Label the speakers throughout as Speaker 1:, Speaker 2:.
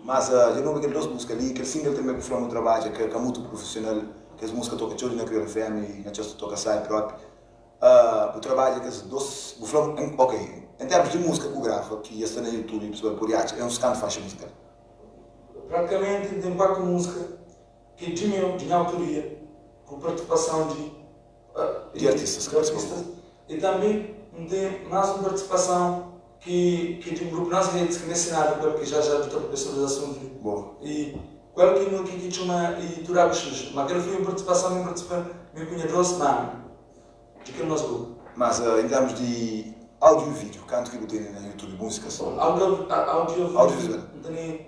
Speaker 1: Mas eu não vejo duas músicas ali, que single também que foi um trabalho que é muito profissional, que as músicas toca Chori na Creole FM e na Chori toca Sai próprio. O trabalho que as duas, ok, em termos de música que eu gravo, que está no YouTube, pessoal por aí, é um scan de faixa musical.
Speaker 2: Praticamente tem quatro músicas que tinha autoria, com participação
Speaker 1: de artistas.
Speaker 2: E também tem mais uma participação que tem um grupo nas redes que me ensinaram, porque já estou pensando nos assuntos.
Speaker 1: Bom.
Speaker 2: E qual que chama e Turago X, mas aquela foi uma participação, me conhece 2 semanas, de que nós grupo.
Speaker 1: Mas em termos de áudio e vídeo, canto que eu tenho no YouTube, músicas?
Speaker 2: Audiovisual. Tem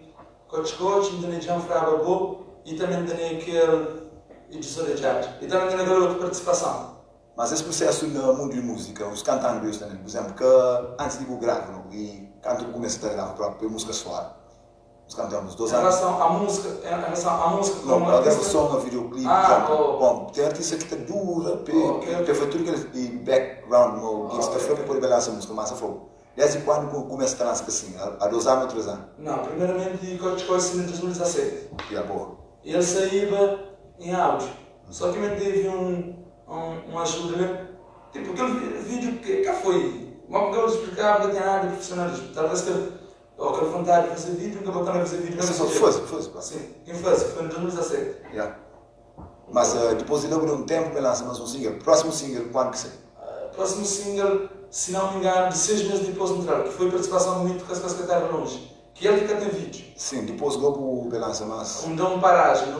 Speaker 2: coach, tem Jean Fraba Bo, e também tem aquele editor de arte. E também tem aquela outra participação.
Speaker 1: Mas esse processo no mundo de música, os cantando também, por exemplo, que antes de eu gravar, e quando eu comecei a gravar próprio, música soar, nós cantamos 2 anos.
Speaker 2: Em relação à música
Speaker 1: não, a gravação, a videoclipe, bom, tem artista que está dura, que foi tudo que ele background, que está foi para poder belar essa música, mas foi. Desde quando começa a transar assim, há 2 anos ou 3 anos?
Speaker 2: Não, primeiramente, Coach Coach em 2017.
Speaker 1: Boa.
Speaker 2: Ele saía em áudio, só que me teve uma ajuda, né? Tipo, aquele vídeo que foi, uma que eu explicava que tinha nada de profissionalismo, talvez que aquela vontade de fazer vídeo, nunca botaram a fazer vídeo.
Speaker 1: Você só faz?
Speaker 2: Sim, quem faz, foi em 2017.
Speaker 1: Mas depois de logo de um tempo, me lança mais um single. Próximo single, quando que sai?
Speaker 2: Próximo single, se não me engano, de 6 meses depois de entrar, que foi a participação bonita com as secretárias longe. Que ele fica tem vídeo.
Speaker 1: Sim, depois logo me lança mais.
Speaker 2: Uma paragem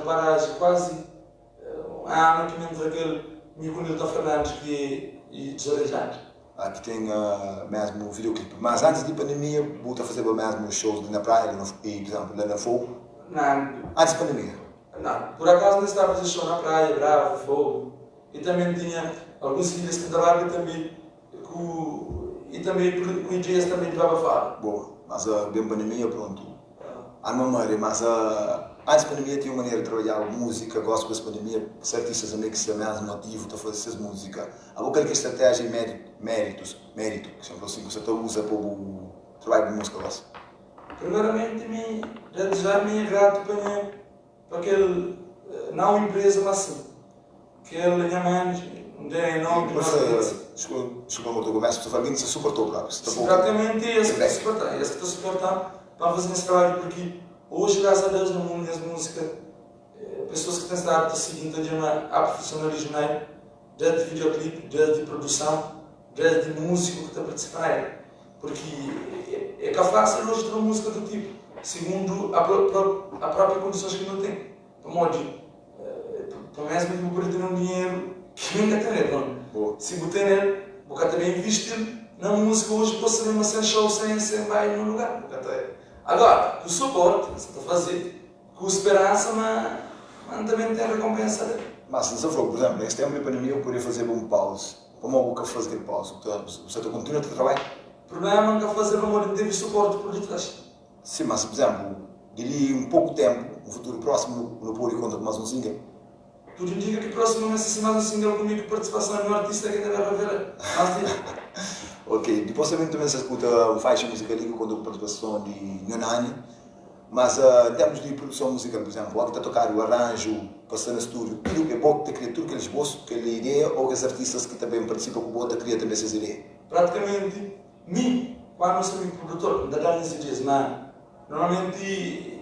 Speaker 2: quase há ano que me entra aquele Milton Fernandes que é desorejado.
Speaker 1: Aqui tem mesmo videoclipe. Mas antes da pandemia, vou fazer mesmo shows na praia, por exemplo, lá na Fogo?
Speaker 2: Não.
Speaker 1: Antes da pandemia?
Speaker 2: Não. Por acaso não estava a fazer show na praia, Bravo, Fogo. E também tinha alguns filhos que trabalham também com o IGS também levava fora.
Speaker 1: Boa. Mas bem pandemia, pronto. Há uma memória, mas antes da pandemia tinha uma maneira de trabalhar música, gosto dessa pandemia, os artistas também que se mesmo motivo de fazer essas músicas. Há qualquer estratégia e mérito, que sempre assim, que você usa para o trabalho de música vossa?
Speaker 2: Primeiramente, já me grato para aquele, não empresa, mas sim, que ele minha mãe, onde é nome de nossa.
Speaker 1: Desculpa, eu começo a falar que você suportou próprio.
Speaker 2: Praticamente esse que estou suportando para fazer esse trabalho, porque hoje, graças a Deus, no mundo das músicas, pessoas que têm estado a seguir a profissionalismo, né? Desde videoclipe, desde produção, desde músico que está a participar. Porque é que é fácil hoje ter uma música do tipo, segundo a própria condições que não tem. Para modo, para mesmo que eu poder ter um dinheiro que nunca tem, se eu ter, vou também investir na música hoje, posso saber uma sem show, sem baile no lugar. Agora, com o suporte, você está a fazer, com esperança, mas também tem a recompensa dele.
Speaker 1: Mas se você falou, por exemplo, nesse tempo de pandemia eu poderia fazer um pause. Como eu vou fazer aquele pause? Você continua a trabalhar?
Speaker 2: O problema é que fazer como ele teve suporte por detrás.
Speaker 1: Sim, mas, por exemplo, de um pouco tempo, no futuro próximo, não pode contar com mais um single?
Speaker 2: Tudo indica que próximo mês se mais um single comigo, participação no artista que ainda vai haver mais dia.
Speaker 1: Ok, depois também se escuta uma faixa musical ali com a participação de Nonani, mas em termos de produção musical, por exemplo, o que está a tocar o arranjo, passando no estúdio, tudo é bom que cria tudo aqueles bolsos, aquela ideia, ou que os artistas que também participam com o outro criam também essas ideias?
Speaker 2: Praticamente, quando eu sou produtor, ainda dá nesse dias, mas normalmente,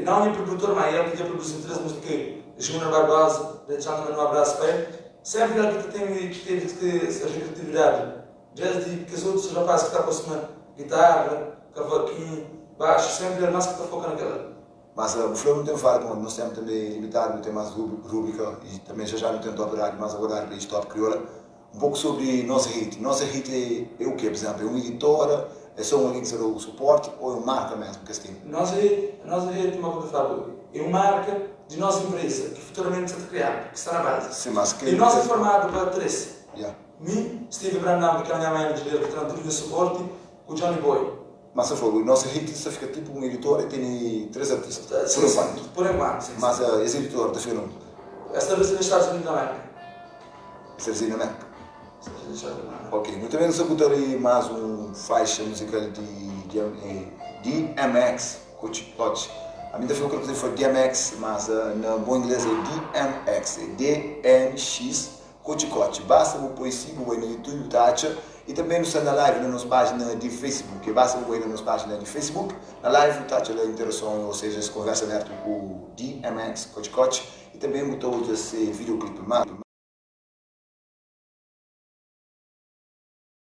Speaker 2: não é produtor, mas ele que produz 3 músicas, Júnior Barbosa, deixando um abraço para ele, sempre ele que teve essa criatividade, desde que os outros rapazes que estão acostumando guitarra, cavaquinho, baixo, sempre ele mais que está focando naquela.
Speaker 1: Mas o Flow não tem falha, como nós temos também limitado, não tem mais rúbrica e também já não tem top horário, mais horário para isto top crioula. Um pouco sobre nossa hit. Nossa hit é o quê, por exemplo? É uma editora, é só alguém que será o suporte ou é uma marca mesmo que tem?
Speaker 2: Nossa hit, uma coisa que eu falo, é uma marca de nossa empresa, que futuramente será criada, que está na base.
Speaker 1: Sim, mas que...
Speaker 2: E nós é formado para 3.
Speaker 1: Yeah.
Speaker 2: Mim, Steve Brandão, que é a minha manager, que está no suporte, com o Johnny Boy.
Speaker 1: Mas você falou, nossa hit fica tipo uma editora e tem 3 artistas.
Speaker 2: Sim, por enquanto. Por enquanto, sim.
Speaker 1: Mas esse editor está filmando?
Speaker 2: Esta vez nos Estados Unidos da América.
Speaker 1: Essa vez na América? Ok, muito bem, nós escutarei mais uma faixa musical de MX Cochicote. A minha foi o que foi DMX, mas na bom inglês é DMX, é DMX Cochicote. Basta você pôr siga no YouTube, tacha, e também está na live na nossa página de Facebook. Basta você pôr na nossa página de Facebook, na live, tacha a interação, ou seja, as conversas abertas com o DMX Cochicote, e também botou esse videoclipe.